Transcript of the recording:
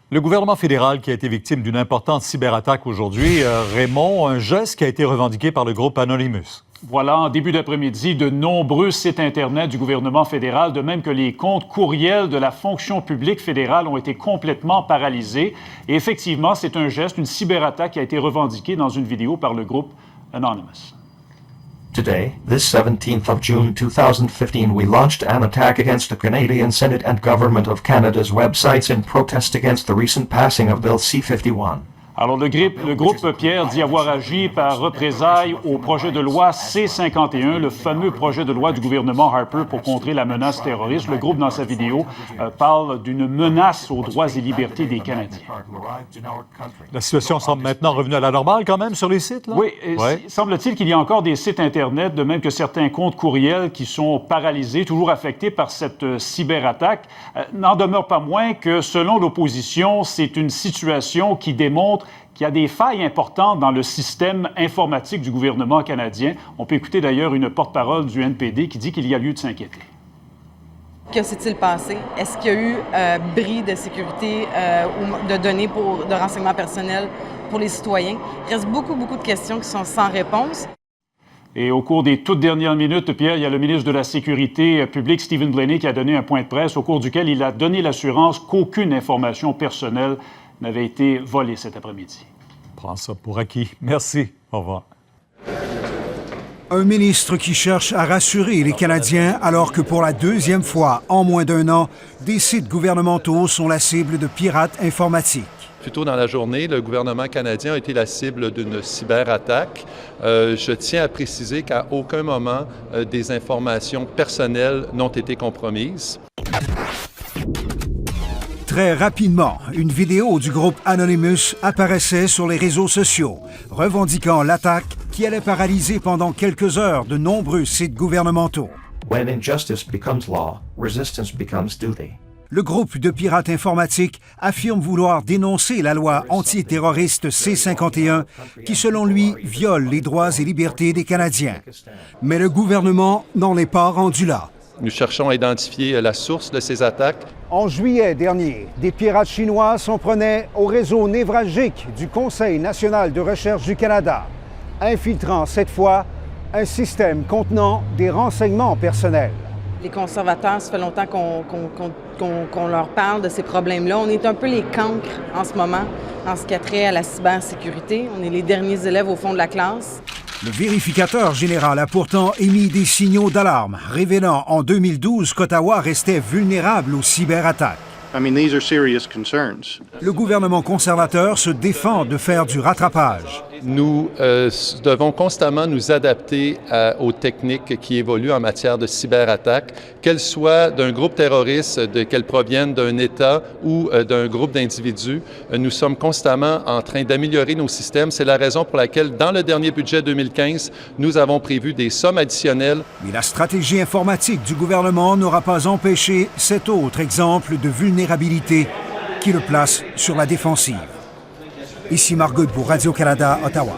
Le gouvernement fédéral qui a été victime d'une importante cyberattaque aujourd'hui, Raymond, un geste qui a été revendiqué par le groupe Anonymous. Voilà, en début d'après-midi, de nombreux sites Internet du gouvernement fédéral, de même que les comptes courriels de la fonction publique fédérale ont été complètement paralysés. Et effectivement, c'est un geste, une cyberattaque qui a été revendiquée dans une vidéo par le groupe Anonymous. Today, this 17th of June 2015, we launched an attack against the Canadian Senate and Government of Canada's websites in protest against the recent passing of Bill C-51. Alors, le groupe Pierre dit avoir agi par représailles au projet de loi C-51, le fameux projet de loi du gouvernement Harper pour contrer la menace terroriste. Le groupe, dans sa vidéo, parle d'une menace aux droits et libertés des Canadiens. La situation semble maintenant revenue à la normale quand même sur les sites, là? Oui, semble-t-il qu'il y a encore des sites Internet, de même que certains comptes courriels qui sont paralysés, toujours affectés par cette cyberattaque. N'en demeure pas moins que, selon l'opposition, c'est une situation qui démontre qu'il y a des failles importantes dans le système informatique du gouvernement canadien. On peut écouter d'ailleurs une porte-parole du NPD qui dit qu'il y a lieu de s'inquiéter. Que s'est-il passé? Est-ce qu'il y a eu bris de sécurité ou de données de renseignements personnels pour les citoyens? Il reste beaucoup de questions qui sont sans réponse. Et au cours des toutes dernières minutes, Pierre, il y a le ministre de la Sécurité publique, Stephen Blaney, qui a donné un point de presse au cours duquel il a donné l'assurance qu'aucune information personnelle n'avait été volée cet après-midi. Prends ça pour acquis. Merci. Au revoir. Un ministre qui cherche à rassurer les Canadiens alors que pour la deuxième fois en moins d'un an, des sites gouvernementaux sont la cible de pirates informatiques. Plus tôt dans la journée, le gouvernement canadien a été la cible d'une cyberattaque. Je tiens à préciser qu'à aucun moment, des informations personnelles n'ont été compromises. Très rapidement, une vidéo du groupe Anonymous apparaissait sur les réseaux sociaux, revendiquant l'attaque qui allait paralyser pendant quelques heures de nombreux sites gouvernementaux. When injustice becomes law, resistance becomes duty. Le groupe de pirates informatiques affirme vouloir dénoncer la loi antiterroriste C-51 qui, selon lui, viole les droits et libertés des Canadiens. Mais le gouvernement n'en est pas rendu là. Nous cherchons à identifier la source de ces attaques. En juillet dernier, des pirates chinois s'en prenaient au réseau névralgique du Conseil national de recherche du Canada, infiltrant cette fois un système contenant des renseignements personnels. Les conservateurs, ça fait longtemps qu'on leur parle de ces problèmes-là. On est un peu les cancres en ce moment en ce qui a trait à la cybersécurité. On est les derniers élèves au fond de la classe. Le vérificateur général a pourtant émis des signaux d'alarme, révélant en 2012 qu'Ottawa restait vulnérable aux cyberattaques. Le gouvernement conservateur se défend de faire du rattrapage. Nous devons constamment nous adapter aux techniques qui évoluent en matière de cyberattaque, qu'elles soient d'un groupe terroriste, qu'elles proviennent d'un État ou d'un groupe d'individus. Nous sommes constamment en train d'améliorer nos systèmes. C'est la raison pour laquelle, dans le dernier budget 2015, nous avons prévu des sommes additionnelles. Mais la stratégie informatique du gouvernement n'aura pas empêché cet autre exemple de vulnérabilité qui le place sur la défensive. Ici Marc Goode pour Radio-Canada, Ottawa.